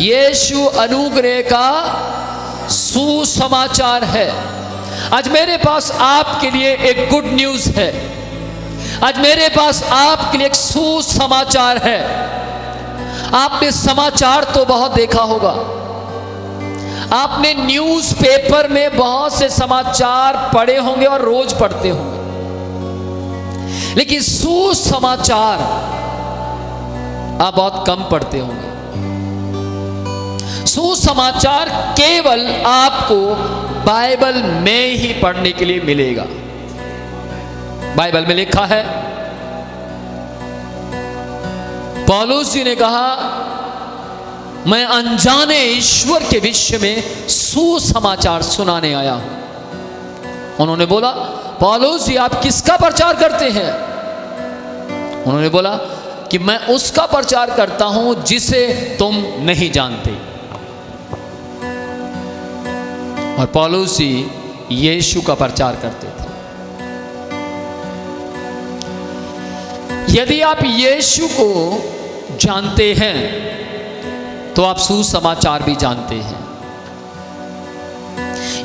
यीशु अनुग्रह का सुसमाचार है। आज मेरे पास आपके लिए एक गुड न्यूज़ है। आज मेरे पास आपके लिए एक सुसमाचार है। आपने समाचार तो बहुत देखा होगा, आपने न्यूज़पेपर में बहुत से समाचार पढ़े होंगे और रोज पढ़ते होंगे, लेकिन सुसमाचार आप बहुत कम पढ़ते होंगे। सुसमाचार केवल आपको बाइबल में ही पढ़ने के लिए मिलेगा। बाइबल में लिखा है, पौलुस जी ने कहा, मैं अनजाने ईश्वर के विषय में सुसमाचार सुनाने आया हूं। उन्होंने बोला, पौलुस जी आप किसका प्रचार करते हैं? उन्होंने बोला कि मैं उसका प्रचार करता हूं जिसे तुम नहीं जानते। और पौलुस जी यीशु का प्रचार करते थे। यदि आप यीशु को जानते हैं तो आप सुसमाचार भी जानते हैं।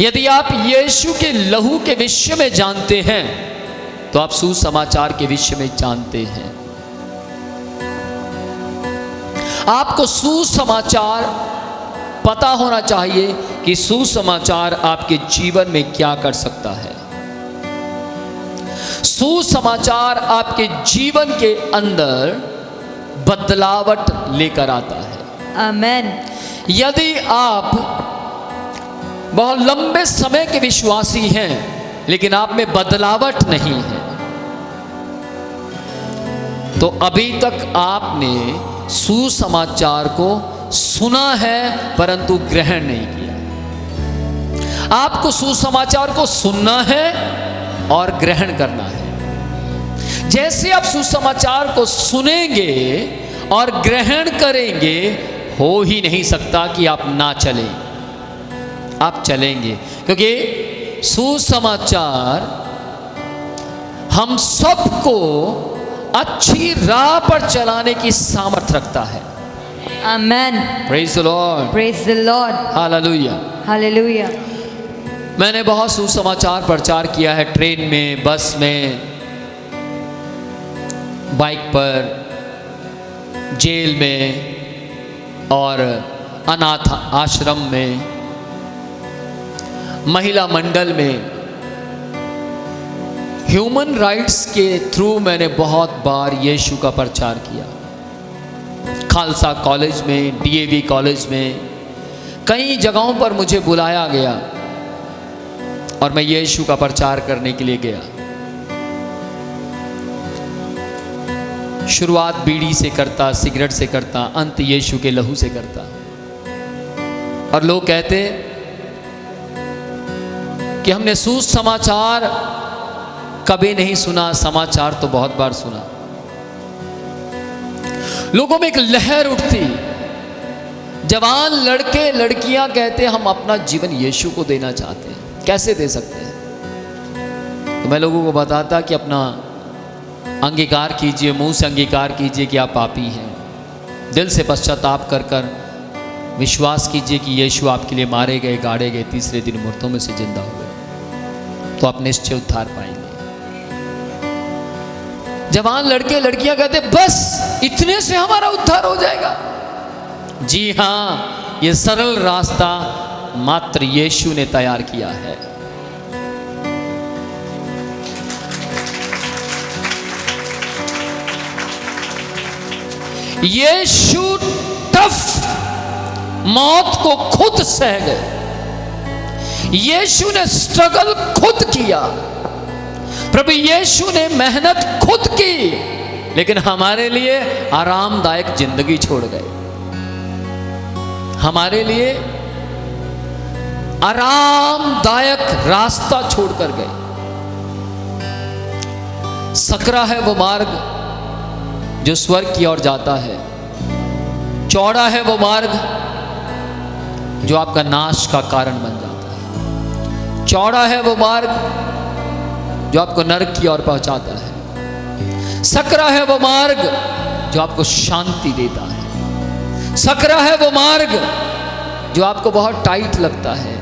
यदि आप यीशु के लहू के विषय में जानते हैं तो आप सुसमाचार के विषय में जानते हैं। आपको सुसमाचार पता होना चाहिए कि सुसमाचार आपके जीवन में क्या कर सकता है। सुसमाचार आपके जीवन के अंदर बदलावट लेकर आता है। आमेन। यदि आप बहुत लंबे समय के विश्वासी हैं लेकिन आप में बदलावट नहीं है, तो अभी तक आपने सुसमाचार को सुना है परंतु ग्रहण नहीं किया। आपको सुसमाचार को सुनना है और ग्रहण करना है। जैसे आप सुसमाचार को सुनेंगे और ग्रहण करेंगे, हो ही नहीं सकता कि आप ना चलें। आप चलेंगे, क्योंकि सुसमाचार हम सबको अच्छी राह पर चलाने की सामर्थ्य रखता है। Amen. Praise the Lord. Praise the Lord. Hallelujah. Hallelujah. मैंने बहुत सुसमाचार प्रचार किया है, ट्रेन में, बस में, बाइक पर, जेल में और अनाथ आश्रम में, महिला मंडल में। ह्यूमन राइट्स के थ्रू मैंने बहुत बार यीशु का प्रचार किया। खालसा कॉलेज में, डीएवी कॉलेज में, कई जगहों पर मुझे बुलाया गया और मैं यीशु का प्रचार करने के लिए गया। शुरुआत बीड़ी से करता, सिगरेट से करता, अंत यीशु के लहू से करता। और लोग कहते कि हमने सुसमाचार कभी नहीं सुना, समाचार तो बहुत बार सुना। लोगों में एक लहर उठती। जवान लड़के लड़कियां कहते हम अपना जीवन यीशु को देना चाहते हैं। कैसे दे सकते हैं? तो मैं लोगों को बताता कि अपना अंगीकार कीजिए, मुंह से अंगीकार कीजिए कि आप पापी हैं। दिल से पश्चाताप कर कर विश्वास कीजिए कि यीशु आपके लिए मारे गए, गाड़े गए, तीसरे दिन मुर्दों में से जिंदा हुए, तो आप निश्चय उद्धार पाएंगे। जवान लड़के लड़कियां कहते बस इतने से हमारा उद्धार हो जाएगा। जी हां, ये सरल रास्ता मात्र यीशु ने तैयार किया है। यीशु टफ मौत को खुद सह गए। यीशु ने स्ट्रगल खुद किया। प्रभु यीशु ने मेहनत खुद की, लेकिन हमारे लिए आरामदायक जिंदगी छोड़ गए। हमारे लिए आरामदायक रास्ता छोड़कर गए। सकरा है वो मार्ग जो स्वर्ग की ओर जाता है, चौड़ा है वो मार्ग जो आपका नाश का कारण बन जाता है। चौड़ा है वो मार्ग जो आपको नरक की ओर पहुंचाता है। सकरा है वो मार्ग जो आपको शांति देता है। सकरा है वो मार्ग जो आपको बहुत टाइट लगता है।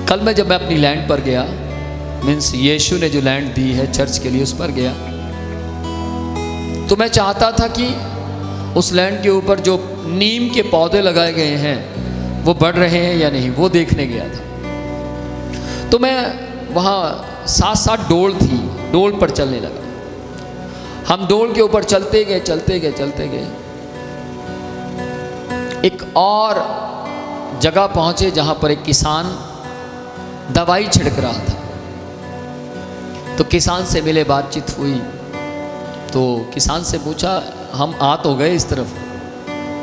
कल मैं जब मैं अपनी लैंड पर गया, मीन्स यीशु ने जो लैंड दी है चर्च के लिए, उस पर गया, तो मैं चाहता था कि उस लैंड के ऊपर जो नीम के पौधे लगाए गए हैं वो बढ़ रहे हैं या नहीं, वो देखने गया था। तो मैं वहाँ साथ साथ डोल थी, डोल पर चलने लगा। हम डोल के ऊपर चलते गए चलते गए चलते गए, एक और जगह पहुंचे जहां पर एक किसान दवाई छिड़क रहा था। तो किसान से मिले, बातचीत हुई, तो किसान से पूछा, हम आ तो गए इस तरफ,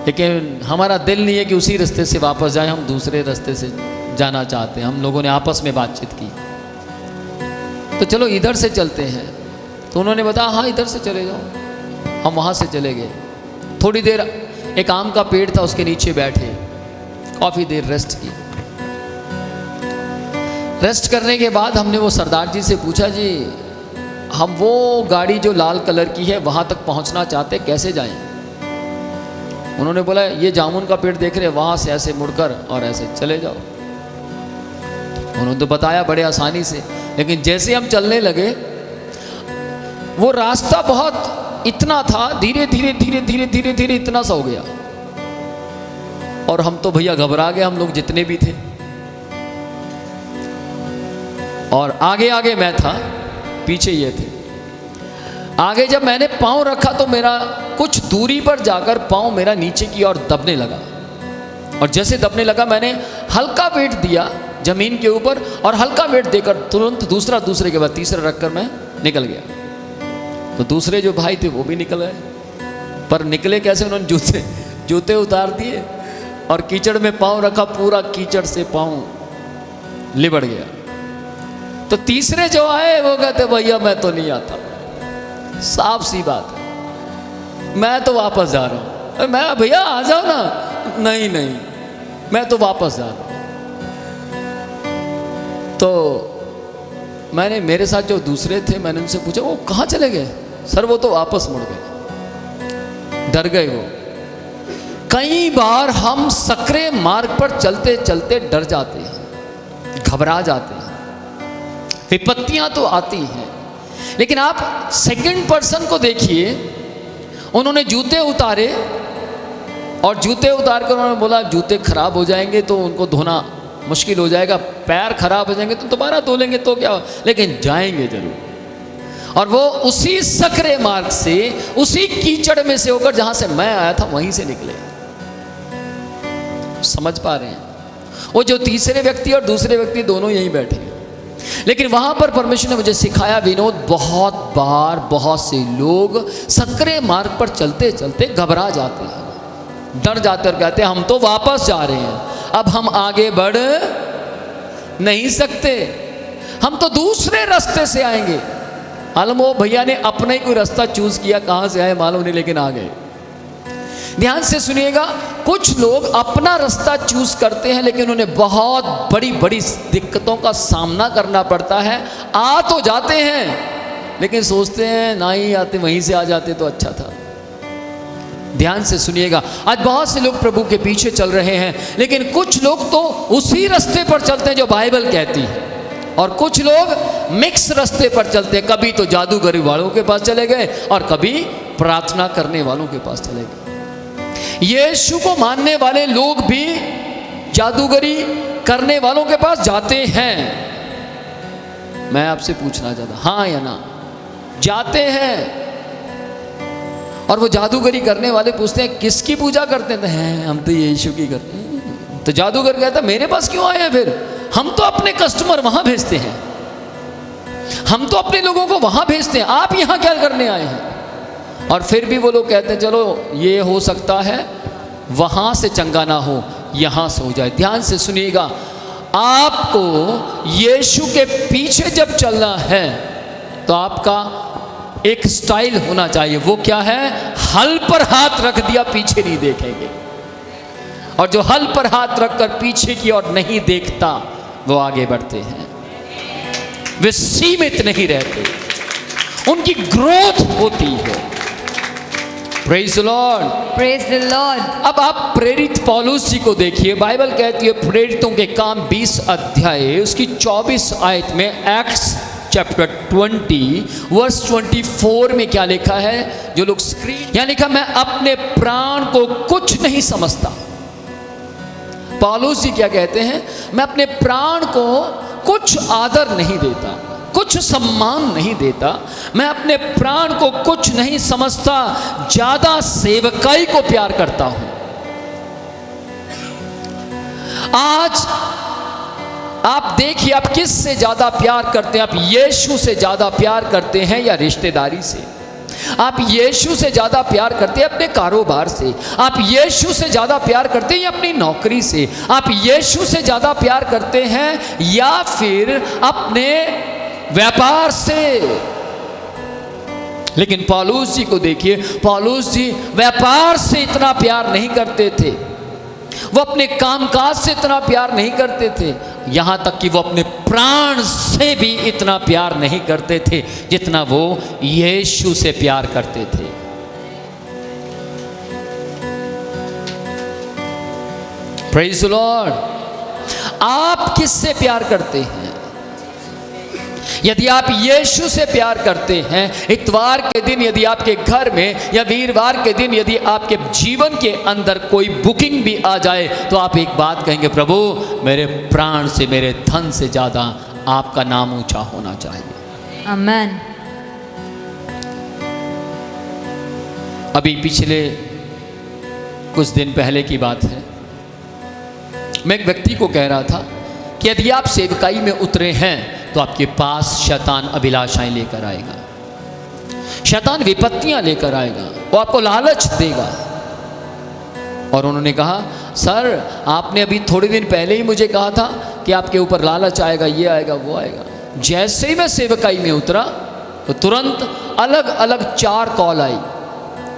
लेकिन हमारा दिल नहीं है कि उसी रास्ते से वापस जाए, हम दूसरे रास्ते से जाना चाहते हैं। हम लोगों ने आपस में बातचीत की, तो चलो इधर से चलते हैं। तो उन्होंने बताया हाँ इधर से चले जाओ। हम वहाँ से चले गए। थोड़ी देर एक आम का पेड़ था, उसके नीचे बैठे, काफ़ी देर रेस्ट की। रेस्ट करने के बाद हमने वो सरदार जी से पूछा, जी हम वो गाड़ी जो लाल कलर की है वहाँ तक पहुँचना चाहते, कैसे जाएं? उन्होंने बोला ये जामुन का पेड़ देख रहे हैं, वहाँ से ऐसे मुड़कर और ऐसे चले जाओ। उन्होंने तो बताया बड़े आसानी से, लेकिन जैसे हम चलने लगे वो रास्ता बहुत इतना था, धीरे धीरे धीरे धीरे धीरे धीरे इतना सा हो गया, और हम तो भैया घबरा गए, हम लोग जितने भी थे। और आगे आगे मैं था, पीछे ये थे। आगे जब मैंने पाँव रखा तो मेरा कुछ दूरी पर जाकर पाँव मेरा नीचे की ओर दबने लगा, और जैसे दबने लगा मैंने हल्का वेट दिया जमीन के ऊपर, और हल्का वेट देकर तुरंत दूसरा, दूसरे के बाद तीसरा रखकर मैं निकल गया। तो दूसरे जो भाई थे वो भी निकल गए, पर निकले कैसे? उन्होंने जूते उतार दिए और कीचड़ में पाँव रखा, पूरा कीचड़ से पाँव लिबड़ गया। तो तीसरे जो आए वो कहते भैया मैं तो नहीं आता, साफ सी बात है, मैं तो वापस जा रहा हूँ। मैं भैया आ जाओ ना, नहीं नहीं मैं तो वापस जा रहा हूँ। तो मैंने, मेरे साथ जो दूसरे थे, मैंने उनसे पूछा वो कहाँ चले गए? सर वो तो वापस मुड़ गए, डर गए वो। कई बार हम सकरे मार्ग पर चलते चलते डर जाते हैं, घबरा जाते हैं, विपत्तियां तो आती हैं, लेकिन आप सेकंड पर्सन को देखिए, उन्होंने जूते उतारे और जूते उतार कर उन्होंने बोला जूते खराब हो जाएंगे तो उनको धोना मुश्किल हो जाएगा, पैर खराब हो जाएंगे तो दोबारा धो लेंगे तो क्या, लेकिन जाएंगे जरूर। और वो उसी सकरे मार्ग से, उसी कीचड़ में से होकर जहां से मैं आया था वहीं से निकले। समझ पा रहे हैं? वो जो तीसरे व्यक्ति और दूसरे व्यक्ति दोनों यहीं बैठे, लेकिन वहां पर परमेश्वर ने मुझे सिखाया विनोद, बहुत बार बहुत से लोग सकरे मार्ग पर चलते चलते घबरा जाते हैं, डर जाते और कहते हैं हम तो वापस जा रहे हैं, अब हम आगे बढ़ नहीं सकते, हम तो दूसरे रास्ते से आएंगे। मालूम हो भैया ने अपना ही कोई रास्ता चूज किया, कहां से आए मालूम नहीं, लेकिन आ गए। ध्यान से सुनिएगा, कुछ लोग अपना रास्ता चूज करते हैं लेकिन उन्हें बहुत बड़ी बड़ी दिक्कतों का सामना करना पड़ता है। आ तो जाते हैं लेकिन सोचते हैं ना ही आते, वहीं से आ जाते तो अच्छा था। ध्यान से सुनिएगा, आज बहुत से लोग प्रभु के पीछे चल रहे हैं, लेकिन कुछ लोग तो उसी रास्ते पर चलते हैं जो बाइबल कहती है, और कुछ लोग मिक्स रास्ते पर चलते हैं। कभी तो जादूगरी वालों के पास चले गए और कभी प्रार्थना करने वालों के पास चले गए। यीशु को मानने वाले लोग भी जादूगरी करने वालों के पास जाते हैं। मैं आपसे पूछना चाहता, हाँ या ना? जाते हैं। और वो जादूगरी करने वाले पूछते हैं किसकी पूजा करते हैं? हम तो यीशु की करते हैं। तो जादूगर कहता मेरे पास क्यों आए हैं फिर? हम तो अपने कस्टमर वहां भेजते हैं, हम तो अपने लोगों को वहां भेजते हैं, आप यहां क्या करने आए हैं? और फिर भी वो लोग कहते हैं चलो ये हो सकता है वहां से चंगा ना हो, यहां से हो जाए। ध्यान से सुनिएगा, आपको यीशु के पीछे जब चलना है तो आपका एक स्टाइल होना चाहिए। वो क्या है? हल पर हाथ रख दिया, पीछे नहीं देखेंगे। और जो हल पर हाथ रखकर पीछे की ओर नहीं देखता वो आगे बढ़ते हैं, वे सीमित नहीं रहते, उनकी ग्रोथ होती है। Praise the Lord. Praise the Lord. अब आप प्रेरित पौलुस जी को देखिए, बाइबल कहती है प्रेरितों के काम 20 अध्याय उसकी 24 आयत में, एक्ट्स चैप्टर 20 वर्स 24 में क्या लिखा है? जो लोग स्क्रीन, यहाँ लिखा, मैं अपने प्राण को कुछ नहीं समझता। पौलुस जी क्या कहते हैं? मैं अपने प्राण को कुछ आदर नहीं देता, कुछ सम्मान नहीं देता, मैं अपने प्राण को कुछ नहीं समझता, ज्यादा सेवकाई को प्यार करता हूं। आज आप देखिए, आप किस से ज्यादा प्यार करते हैं? आप यीशु से ज्यादा प्यार करते हैं या रिश्तेदारी से? आप यीशु से ज्यादा प्यार करते हैं अपने कारोबार से? आप यीशु से ज्यादा प्यार करते हैं या अपनी नौकरी से? आप यीशु से ज्यादा प्यार करते हैं या फिर अपने व्यापार से? लेकिन पौलुस जी को देखिए, पौलुस जी व्यापार से इतना प्यार नहीं करते थे, वो अपने कामकाज से इतना प्यार नहीं करते थे, यहां तक कि वो अपने प्राण से भी इतना प्यार नहीं करते थे जितना वो यीशु से प्यार करते थे। Praise the Lord. आप किससे प्यार करते हैं? यदि आप यीशु से प्यार करते हैं, इतवार के दिन यदि आपके घर में या वीरवार के दिन यदि आपके जीवन के अंदर कोई बुकिंग भी आ जाए, तो आप एक बात कहेंगे, प्रभु मेरे प्राण से, मेरे धन से ज्यादा आपका नाम ऊंचा होना चाहिए। Amen. अभी पिछले कुछ दिन पहले की बात है, मैं एक व्यक्ति को कह रहा था कि यदि आप सेवकाई में उतरे हैं तो आपके पास शैतान अभिलाषाएं लेकर आएगा, शैतान विपत्तियां लेकर आएगा, वो आपको लालच देगा। और उन्होंने कहा, सर आपने अभी थोड़े दिन पहले ही मुझे कहा था कि आपके ऊपर लालच आएगा, ये आएगा, वो आएगा। जैसे ही मैं सेवकाई में उतरा तो तुरंत अलग अलग 4 कॉल आई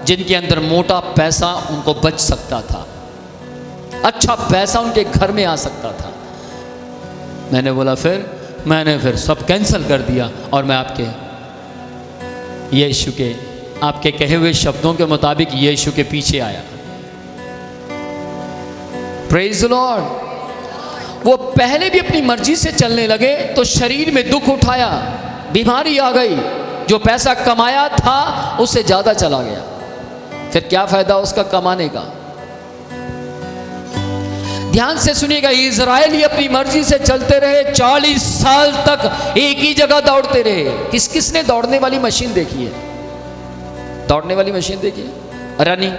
जिनके अंदर मोटा पैसा उनको बच सकता था, अच्छा पैसा उनके घर में आ सकता था। मैंने बोला, मैंने फिर सब कैंसिल कर दिया और मैं आपके यीशु के, आपके कहे हुए शब्दों के मुताबिक यीशु के पीछे आया। Praise the Lord. वो पहले भी अपनी मर्जी से चलने लगे तो शरीर में दुख उठाया, बीमारी आ गई, जो पैसा कमाया था उससे ज्यादा चला गया, फिर क्या फायदा उसका कमाने का? ध्यान से सुनिएगा, इजराइली अपनी मर्जी से चलते रहे, 40 साल तक एक ही जगह दौड़ते रहे। किसने दौड़ने वाली मशीन देखी है? दौड़ने वाली मशीन देखी है? रनिंग।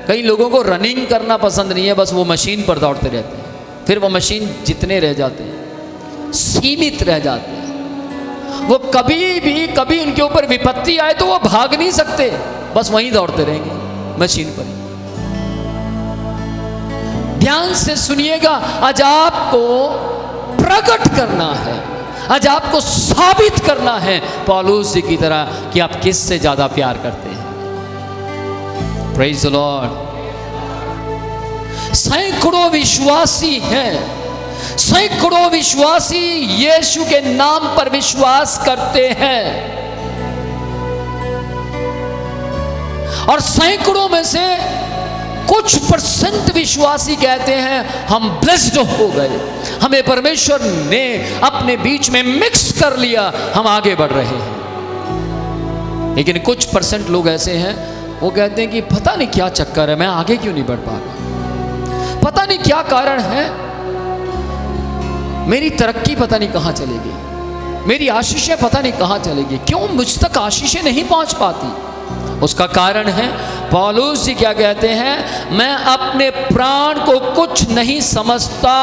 कई लोगों को रनिंग करना पसंद नहीं है, बस वो मशीन पर दौड़ते रहते हैं, फिर वो मशीन जितने रह जाते हैं, सीमित रह जाते हैं। वो कभी उनके ऊपर विपत्ति आए तो वो भाग नहीं सकते, बस वहीं दौड़ते रहेंगे मशीन पर। ध्यान से सुनिएगा, आज आपको प्रकट करना है, आज आपको साबित करना है पौलुस जी की तरह कि आप किससे ज्यादा प्यार करते हैं। Praise the Lord. सैकड़ों विश्वासी हैं, सैकड़ों विश्वासी यीशु के नाम पर विश्वास करते हैं, और सैकड़ों में से कुछ परसेंट विश्वासी कहते हैं हम ब्लेस्ड हो गए, हमें परमेश्वर ने अपने बीच में मिक्स कर लिया, हम आगे बढ़ रहे हैं। लेकिन कुछ परसेंट लोग ऐसे हैं, वो कहते हैं कि पता नहीं क्या चक्कर है, मैं आगे क्यों नहीं बढ़ पा रहा, पता नहीं क्या कारण है, मेरी तरक्की पता नहीं कहां चलेगी, मेरी आशीषें पता नहीं कहां चलेगी, क्यों मुझ तक आशीषें नहीं पहुंच पाती। उसका कारण है, पौलुस जी क्या कहते हैं, मैं अपने प्राण को कुछ नहीं समझता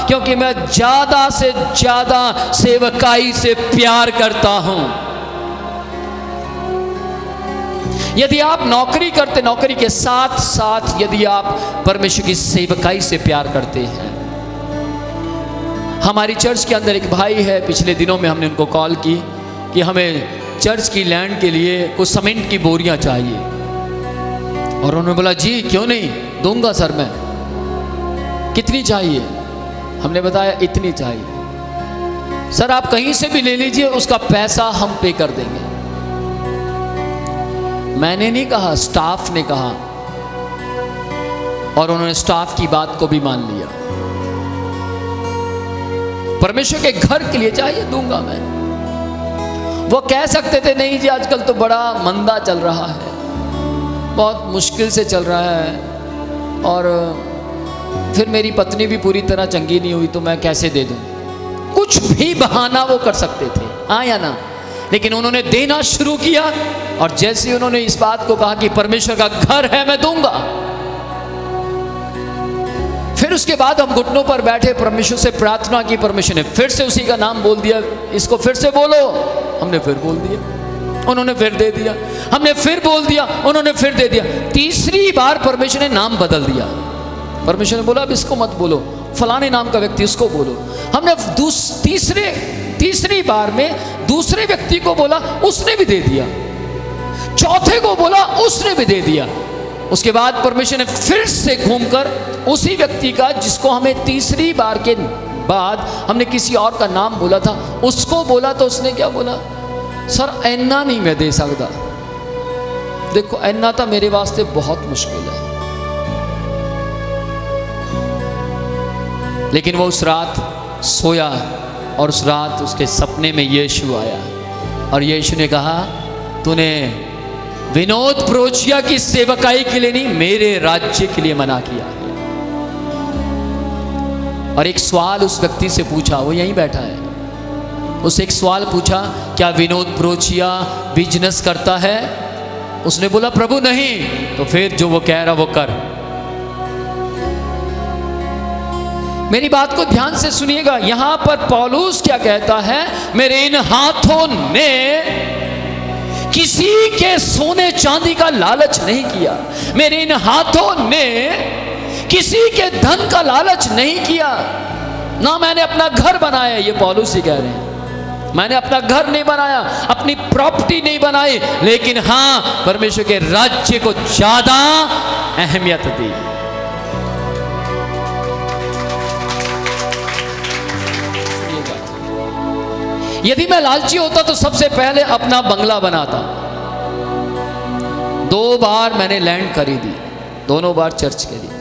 क्योंकि मैं ज्यादा से ज्यादा सेवकाई से प्यार करता हूं। यदि आप नौकरी करते, नौकरी के साथ साथ यदि आप परमेश्वर की सेवकाई से प्यार करते हैं। हमारी चर्च के अंदर एक भाई है, पिछले दिनों में हमने उनको कॉल की कि हमें चर्च की लैंड के लिए कुछ सीमेंट की बोरियां चाहिए, और उन्होंने बोला जी क्यों नहीं, दूंगा सर मैं, कितनी चाहिए? हमने बताया इतनी चाहिए। सर आप कहीं से भी ले लीजिए, उसका पैसा हम पे कर देंगे। मैंने नहीं कहा, स्टाफ ने कहा, और उन्होंने स्टाफ की बात को भी मान लिया। परमेश्वर के घर के लिए चाहिए, दूंगा मैं। वो कह सकते थे नहीं जी आजकल तो बड़ा मंदा चल रहा है, बहुत मुश्किल से चल रहा है, और फिर मेरी पत्नी भी पूरी तरह चंगी नहीं हुई तो मैं कैसे दे दूं। कुछ भी बहाना वो कर सकते थे, हाँ या ना। लेकिन उन्होंने देना शुरू किया, और जैसे ही उन्होंने इस बात को कहा कि परमेश्वर का घर है, मैं दूंगा, फिर उसके बाद हम घुटनों पर बैठे परमेश्वर से प्रार्थना की। परमेश्वर ने फिर से उसी का नाम बोल दिया, इसको फिर से बोलो। हमने फिर बोल दिया, उन्होंने फिर दे दिया। हमने फिर बोल दिया, उन्होंने फिर दे दिया। तीसरी बार परमेश्वर ने नाम बदल दिया। परमेश्वर ने बोला अब इसको मत बोलो, फलाने नाम का व्यक्ति, उसको बोलो। हमने तीसरी बार में दूसरे व्यक्ति को बोला, उसने भी दे दिया। चौथे को बोला, उसने भी दे दिया। उसके बाद परमेश्वर ने फिर से घूमकर उसी व्यक्ति का, जिसको हमें तीसरी बार के बाद हमने किसी और का नाम बोला था, उसको बोला। तो उसने क्या बोला, सर ऐना नहीं मैं दे सकता। देखो ऐना तो मेरे वास्ते बहुत मुश्किल है। लेकिन वो उस रात सोया, और उस रात उसके सपने में यीशु आया, और यीशु ने कहा तूने विनोद प्रोचिया की सेवकाई के लिए नहीं, मेरे राज्य के लिए मना किया। और एक सवाल उस व्यक्ति से पूछा, वो यहीं बैठा है, उससे एक सवाल पूछा, क्या विनोद प्रोचिया बिजनेस करता है? उसने बोला प्रभु नहीं। तो फिर जो वो कह रहा वो कर। मेरी बात को ध्यान से सुनिएगा, यहां पर पौलुस क्या कहता है, मेरे इन हाथों ने किसी के सोने चांदी का लालच नहीं किया, मेरे इन हाथों ने किसी के धन का लालच नहीं किया, ना मैंने अपना घर बनाया। ये पौलुस ही कह रहे हैं, मैंने अपना घर नहीं बनाया, अपनी प्रॉपर्टी नहीं बनाई, लेकिन हां परमेश्वर के राज्य को ज्यादा अहमियत दी। यदि मैं लालची होता तो सबसे पहले अपना बंगला बनाता। 2 बार मैंने लैंड खरीदी, दोनों बार चर्च के लिए।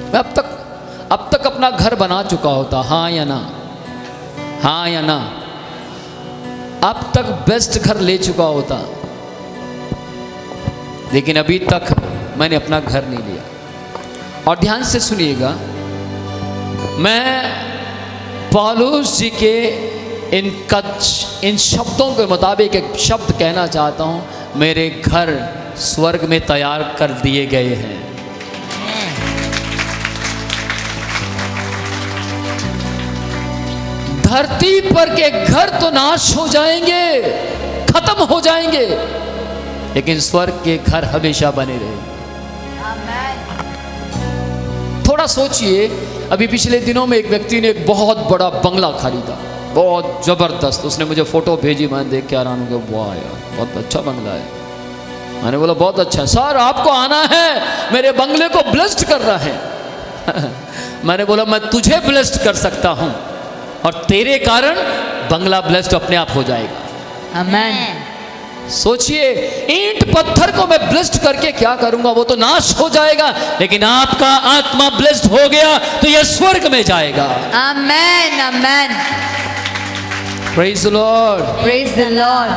मैं अब तक अपना घर बना चुका होता, हाँ या ना, हाँ या ना। अब तक बेस्ट घर ले चुका होता, लेकिन अभी तक मैंने अपना घर नहीं लिया। और ध्यान से सुनिएगा, मैं पौलुस जी के इन शब्दों के मुताबिक एक शब्द कहना चाहता हूं, मेरे घर स्वर्ग में तैयार कर दिए गए हैं। धरती पर के घर तो नाश हो जाएंगे, खत्म हो जाएंगे, लेकिन स्वर्ग के घर हमेशा बने रहेंगे। थोड़ा सोचिए, अभी पिछले दिनों में एक व्यक्ति ने एक बहुत बड़ा बंगला खरीदा, बहुत जबरदस्त। उसने मुझे फोटो भेजी, मैं देख के हैरान हो गया, वाह यार बहुत अच्छा बंगला है। मैंने बोला बहुत अच्छा है सर, आपको आना है, मेरे बंगले को ब्लेस्ड करना है। मैंने बोला मैं तुझे ब्लेस्ड कर सकता हूं, और तेरे कारण बंगला ब्लेस्ड अपने आप हो जाएगा। आमेन। सोचिए, ईंट पत्थर को मैं ब्लेस्ड करके क्या करूंगा, वो तो नाश हो जाएगा, लेकिन आपका आत्मा ब्लेस्ड हो गया तो यह स्वर्ग में जाएगा। Amen, amen. Praise the Lord, praise the Lord.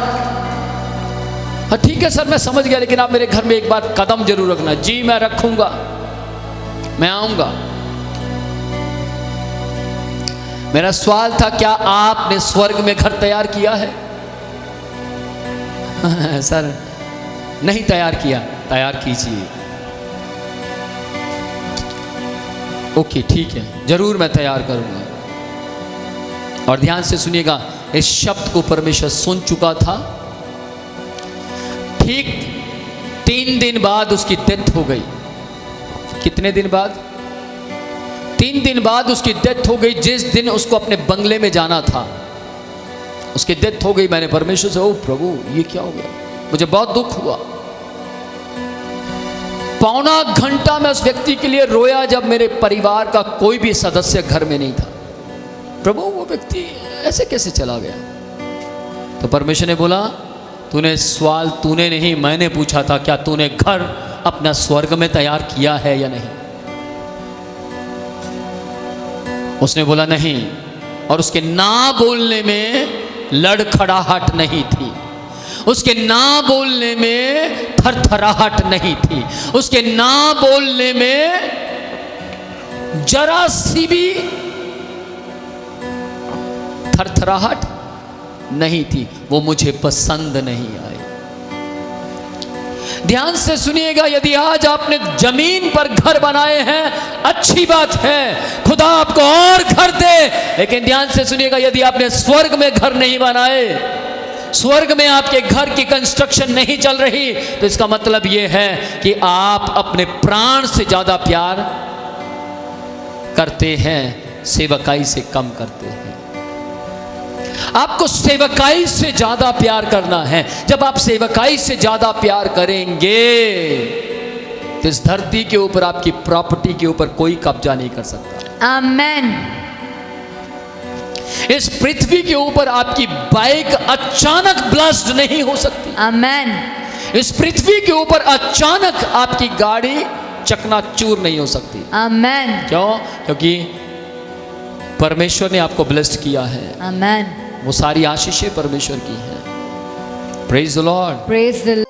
हाँ ठीक है सर, मैं समझ गया, लेकिन आप मेरे घर में एक बार कदम जरूर रखना। जी मैं रखूंगा, मैं आऊंगा। मेरा सवाल था, क्या आपने स्वर्ग में घर तैयार किया है? सर नहीं तैयार किया, तैयार कीजिए। ओके ठीक है, जरूर मैं तैयार करूंगा। और ध्यान से सुनिएगा, इस शब्द को परमेश्वर सुन चुका था। ठीक 3 दिन बाद उसकी डेथ हो गई। कितने दिन बाद? 3 दिन बाद उसकी डेथ हो गई। जिस दिन उसको अपने बंगले में जाना था, उसकी डेथ हो गई। मैंने परमेश्वर से, ओ प्रभु ये क्या हो गया? मुझे बहुत दुख हुआ। पौना घंटा मैं उस व्यक्ति के लिए रोया, जब मेरे परिवार का कोई भी सदस्य घर में नहीं था। प्रभु वो व्यक्ति ऐसे कैसे चला गया? तो परमेश्वर ने बोला, तूने सवाल तूने नहीं मैंने पूछा था, क्या तूने घर अपना स्वर्ग में तैयार किया है या नहीं? उसने बोला नहीं, और उसके ना बोलने में लड़खड़ाहट नहीं थी, उसके ना बोलने में थरथराहट नहीं थी, उसके ना बोलने में जरा सी भी थरथराहट नहीं थी। वो मुझे पसंद नहीं आई। ध्यान से सुनिएगा, यदि आज आपने जमीन पर घर बनाए हैं अच्छी बात है, खुदा आपको और घर दे, लेकिन ध्यान से सुनिएगा, यदि आपने स्वर्ग में घर नहीं बनाए, स्वर्ग में आपके घर की कंस्ट्रक्शन नहीं चल रही, तो इसका मतलब यह है कि आप अपने प्राण से ज्यादा प्यार करते हैं, सेवकाई से कम करते हैं। आपको सेवकाई से ज्यादा प्यार करना है। जब आप सेवकाई से ज्यादा प्यार करेंगे तो इस धरती के ऊपर, आपकी प्रॉपर्टी के ऊपर कोई कब्जा नहीं कर सकता। आमेन। इस पृथ्वी के ऊपर आपकी बाइक अचानक ब्लास्ट नहीं हो सकती। आमेन। इस पृथ्वी के ऊपर अचानक आपकी गाड़ी चकनाचूर नहीं हो सकती। आमेन। क्यों? क्योंकि परमेश्वर ने आपको ब्लेस्ड किया है। आमेन। वो सारी आशीषें परमेश्वर की हैं। Praise the Lord. Praise the